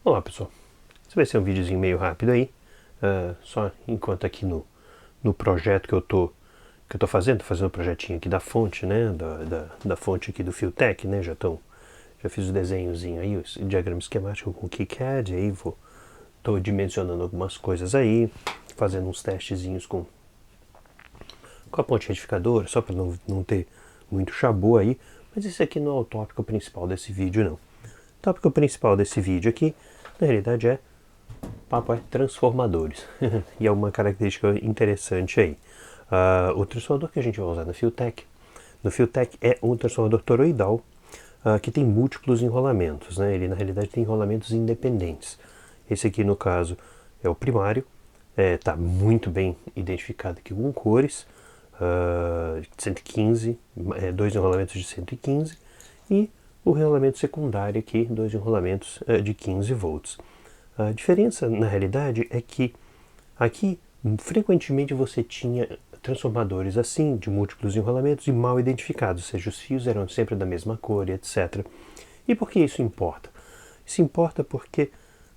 Olá pessoal, esse vai ser um videozinho meio rápido aí, só enquanto aqui no projeto que eu tô fazendo um projetinho aqui da fonte, né, da fonte aqui do Fiotech, né, já fiz o desenhozinho aí, o diagrama esquemático com o KiCad, aí tô dimensionando algumas coisas aí, fazendo uns testezinhos com a ponte retificadora, só para não ter muito chabu aí, mas esse aqui não é o tópico principal desse vídeo não. O tópico principal desse vídeo aqui, na realidade papo é transformadores. E é uma característica interessante aí. O transformador que a gente vai usar no Fiotech é um transformador toroidal que tem múltiplos enrolamentos, né? Ele na realidade tem enrolamentos independentes. Esse aqui no caso é o primário, está muito bem identificado aqui com cores, 115, dois enrolamentos de 115 e o enrolamento secundário aqui, dois enrolamentos de 15 volts. A diferença, na realidade, é que aqui frequentemente você tinha transformadores assim, de múltiplos enrolamentos e mal identificados, ou seja, os fios eram sempre da mesma cor, etc. E por que isso importa? Isso importa porque,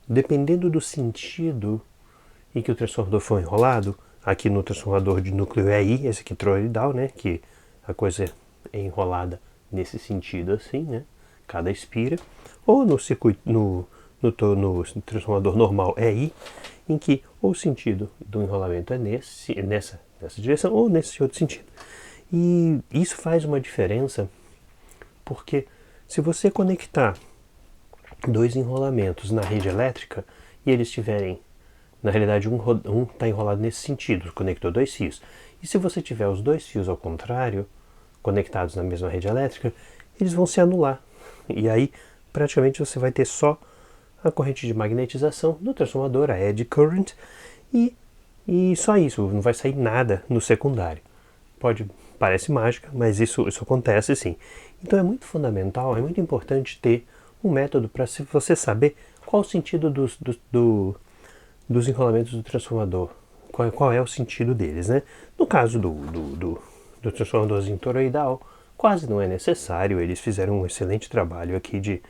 dependendo do sentido em que o transformador foi enrolado, aqui no transformador de núcleo EI, esse aqui toroidal, né, que a coisa é enrolada nesse sentido assim, né, cada espira, ou no circuito, no transformador normal EI, em que o sentido do enrolamento é nessa direção ou nesse outro sentido. E isso faz uma diferença porque se você conectar dois enrolamentos na rede elétrica e eles tiverem, na realidade um está enrolado nesse sentido, conectou dois fios, e se você tiver os dois fios ao contrário, conectados na mesma rede elétrica, eles vão se anular. E aí praticamente você vai ter só a corrente de magnetização do transformador, a eddy current, e só isso, não vai sair nada no secundário. Parece mágica, mas isso acontece sim. Então é muito fundamental, é muito importante ter um método para você saber qual o sentido dos enrolamentos do transformador, qual é o sentido deles, né? No caso do transformadorzinho toroidal, quase não é necessário, eles fizeram um excelente trabalho aqui de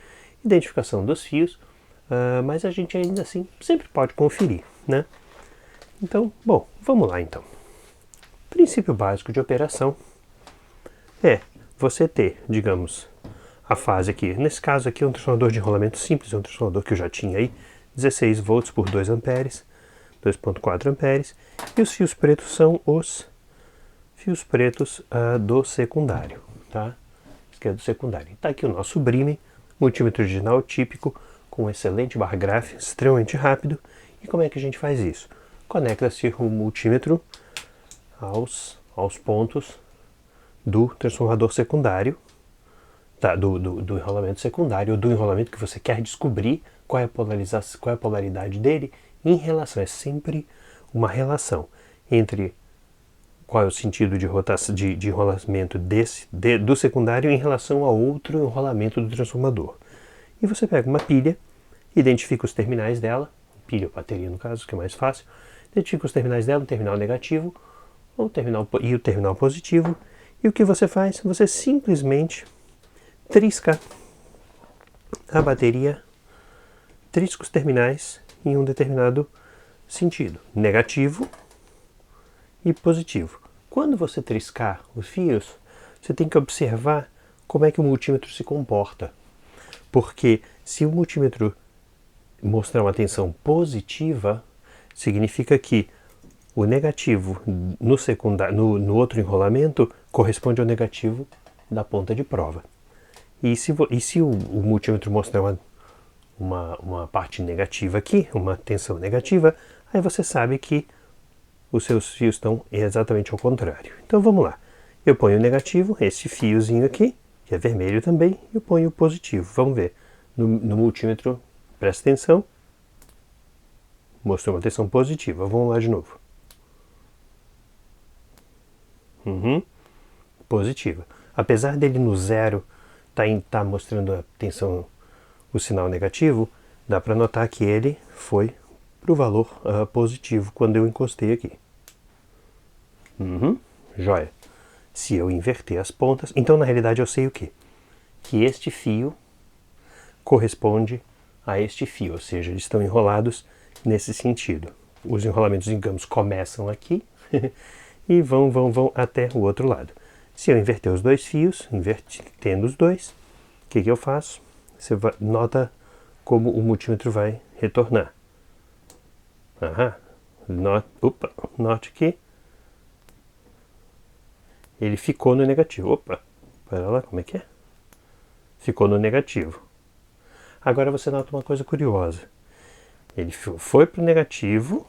identificação dos fios, mas a gente ainda assim sempre pode conferir, né? Então, bom, vamos lá então. O princípio básico de operação é você ter, digamos, a fase aqui. Nesse caso aqui é um transformador de enrolamento simples, é um transformador que eu já tinha aí, 16 volts por 2 amperes, 2.4 amperes, e os fios pretos são os fios pretos do secundário, tá? Esse aqui é do secundário. Está aqui o nosso BRIME, multímetro digital típico, com um excelente bar graph, extremamente rápido. E como é que a gente faz isso? Conecta-se o multímetro aos pontos do transformador secundário, tá, do enrolamento secundário, ou do enrolamento que você quer descobrir qual é a polaridade dele em relação. É sempre uma relação entre qual é o sentido de rotação, de enrolamento do secundário em relação a outro enrolamento do transformador. E você pega uma pilha, identifica os terminais dela, pilha ou bateria no caso, que é mais fácil, identifica os terminais dela, um terminal negativo o terminal positivo, e o que você faz? Você simplesmente trisca a bateria, trisca os terminais em um determinado sentido, negativo e positivo. Quando você triscar os fios, você tem que observar como é que o multímetro se comporta, porque se o multímetro mostrar uma tensão positiva, significa que o negativo no outro enrolamento corresponde ao negativo da ponta de prova. E se o multímetro mostrar uma parte negativa aqui, uma tensão negativa, aí você sabe que os seus fios estão exatamente ao contrário. Então vamos lá. Eu ponho o negativo, esse fiozinho aqui, que é vermelho também, e eu ponho o positivo. Vamos ver. No multímetro, presta atenção, mostrou uma tensão positiva. Vamos lá de novo. Positiva. Apesar dele no zero tá mostrando a tensão, o sinal negativo, dá para notar que ele foi para o valor positivo quando eu encostei aqui. Joia. Se eu inverter as pontas, então na realidade eu sei o quê? Que este fio corresponde a este fio, ou seja, eles estão enrolados nesse sentido. Os enrolamentos, digamos, começam aqui e vão até o outro lado. Se eu inverter os dois fios, invertendo os dois, o que eu faço? Você nota como o multímetro vai retornar. Note que ele ficou no negativo. Opa, para lá, como é que é? Ficou no negativo. Agora você nota uma coisa curiosa. Ele foi para o negativo,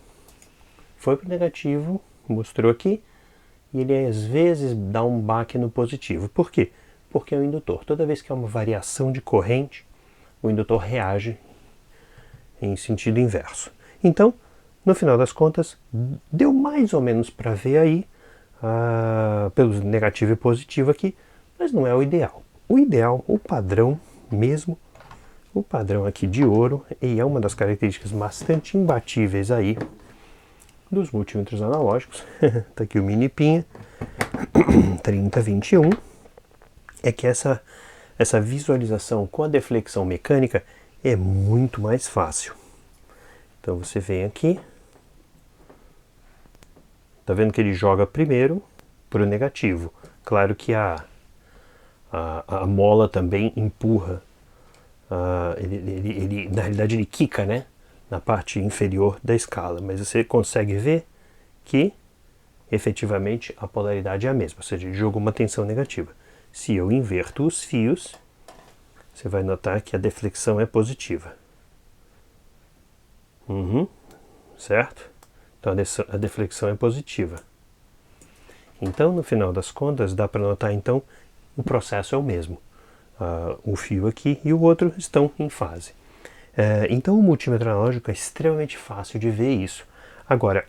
mostrou aqui, e ele às vezes dá um baque no positivo. Por quê? Porque é o indutor. Toda vez que há uma variação de corrente, o indutor reage em sentido inverso. Então, no final das contas, deu mais ou menos para ver aí, pelo negativo e positivo aqui, mas não é o ideal. O ideal, o padrão mesmo, o padrão aqui de ouro, e é uma das características bastante imbatíveis aí dos multímetros analógicos, tá aqui o mini pinha 3021, é que essa visualização com a deflexão mecânica é muito mais fácil. Então você vem aqui, tá vendo que ele joga primeiro para o negativo. Claro que a mola também empurra, na realidade ele quica, né, na parte inferior da escala, mas você consegue ver que efetivamente a polaridade é a mesma, ou seja, ele jogou uma tensão negativa. Se eu inverto os fios, você vai notar que a deflexão é positiva. Certo? Então a deflexão é positiva. Então, no final das contas, dá para notar, então, o processo é o mesmo. O fio aqui e o outro estão em fase. Então, o multímetro analógico é extremamente fácil de ver isso. Agora,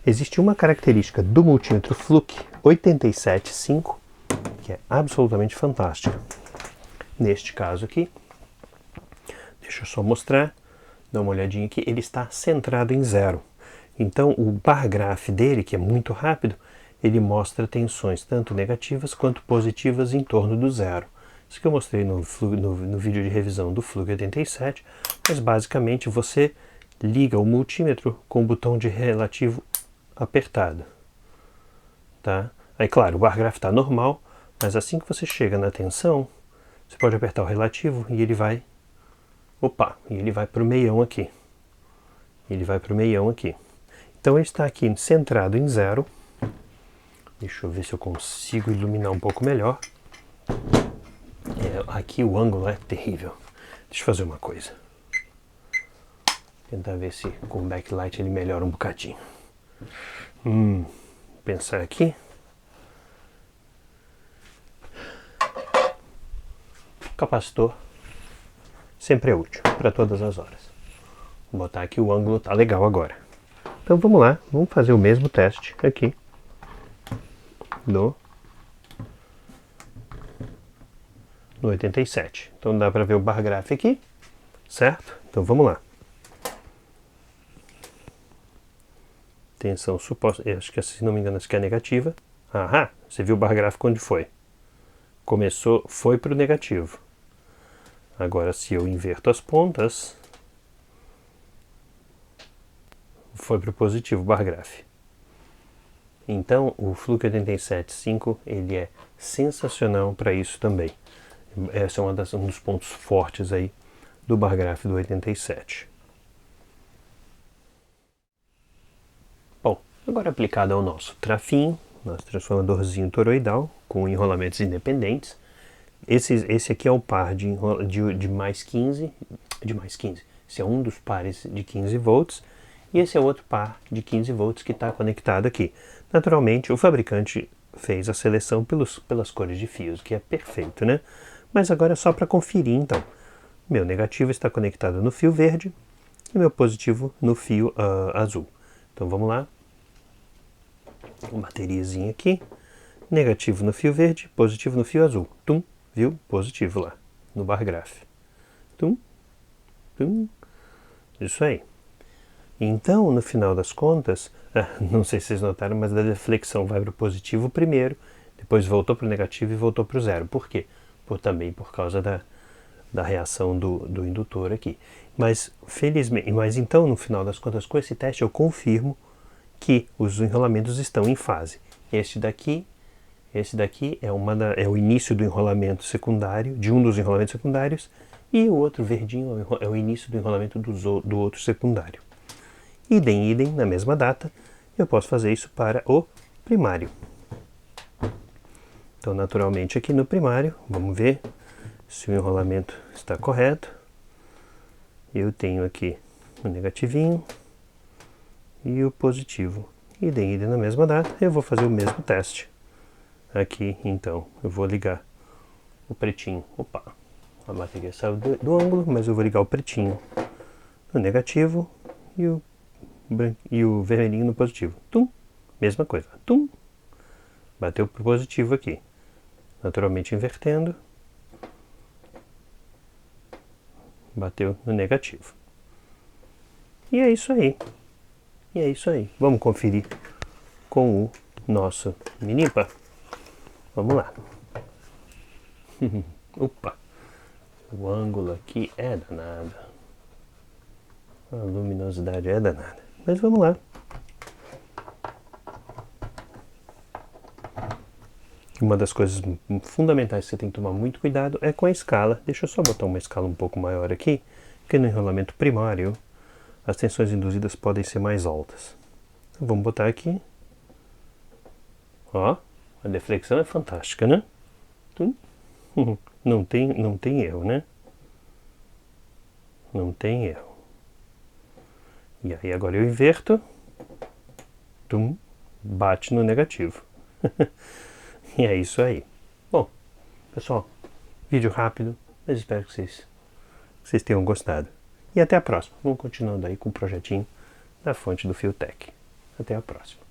existe uma característica do multímetro Fluke 875 que é absolutamente fantástica. Neste caso aqui, deixa eu só mostrar, dá uma olhadinha aqui, ele está centrado em zero. Então, o bar graph dele, que é muito rápido, ele mostra tensões tanto negativas quanto positivas em torno do zero. Isso que eu mostrei no vídeo de revisão do Fluke 87, mas basicamente você liga o multímetro com o botão de relativo apertado. Tá? Aí, claro, o bar graph está normal, mas assim que você chega na tensão, você pode apertar o relativo e ele vai... ele vai para o meião aqui. Então ele está aqui centrado em zero. Deixa eu ver se eu consigo iluminar um pouco melhor. Aqui o ângulo é terrível. Deixa eu fazer uma coisa. Tentar ver se com o backlight ele melhora um bocadinho. Pensar aqui. Capacitor sempre é útil para todas as horas. Vou botar aqui o ângulo, tá legal agora. Então vamos lá, vamos fazer o mesmo teste aqui no 87. Então dá para ver o bar graph aqui, certo? Então vamos lá. Tensão suposta, acho que se não me engano, acho que é negativa. Você viu o bar graph onde foi? Foi para o negativo. Agora, se eu inverto as pontas, foi para o positivo, bar graph. Então, o Fluke 87.5, ele é sensacional para isso também. Esse é um dos pontos fortes aí do bar graph do 87. Bom, agora aplicado ao nosso trafinho, nosso transformadorzinho toroidal, com enrolamentos independentes. Esse aqui é o par de mais 15, esse é um dos pares de 15 volts, e esse é outro par de 15 volts que está conectado aqui. Naturalmente, o fabricante fez a seleção pelas cores de fios, que é perfeito, né? Mas agora é só para conferir, então. Meu negativo está conectado no fio verde e meu positivo no fio azul. Então vamos lá. Uma bateriazinha aqui. Negativo no fio verde, positivo no fio azul. Tum, viu? Positivo lá, no bar graph. Tum, tum. Isso aí. Então, no final das contas, não sei se vocês notaram, mas a deflexão vai para o positivo primeiro, depois voltou para o negativo e voltou para o zero. Por quê? Também por causa da reação do indutor aqui. Mas, felizmente, então, no final das contas, com esse teste, eu confirmo que os enrolamentos estão em fase. Esse daqui é o início do enrolamento secundário, de um dos enrolamentos secundários, e o outro verdinho é o início do enrolamento do outro secundário. Idem, na mesma data, eu posso fazer isso para o primário. Então, naturalmente, aqui no primário, vamos ver se o enrolamento está correto. Eu tenho aqui o negativinho e o positivo. Idem, na mesma data, eu vou fazer o mesmo teste. Aqui, então, eu vou ligar o pretinho. Opa, a bateria saiu do ângulo, mas eu vou ligar o pretinho no negativo e o vermelhinho no positivo. Tum, mesma coisa. Tum, bateu pro positivo aqui. Naturalmente invertendo. Bateu no negativo. E é isso aí. Vamos conferir com o nosso Minipa. Vamos lá. Opa! O ângulo aqui é danado. A luminosidade é danada. Mas vamos lá. Uma das coisas fundamentais que você tem que tomar muito cuidado é com a escala. Deixa eu só botar uma escala um pouco maior aqui, porque no enrolamento primário as tensões induzidas podem ser mais altas. Então, vamos botar aqui. Ó, a deflexão é fantástica, né? Não tem erro, né? Não tem erro. E aí agora eu inverto. Tum, bate no negativo. E é isso aí. Bom, pessoal, vídeo rápido, mas espero que vocês tenham gostado. E até a próxima. Vamos continuando aí com o projetinho da fonte do Fiotech. Até a próxima.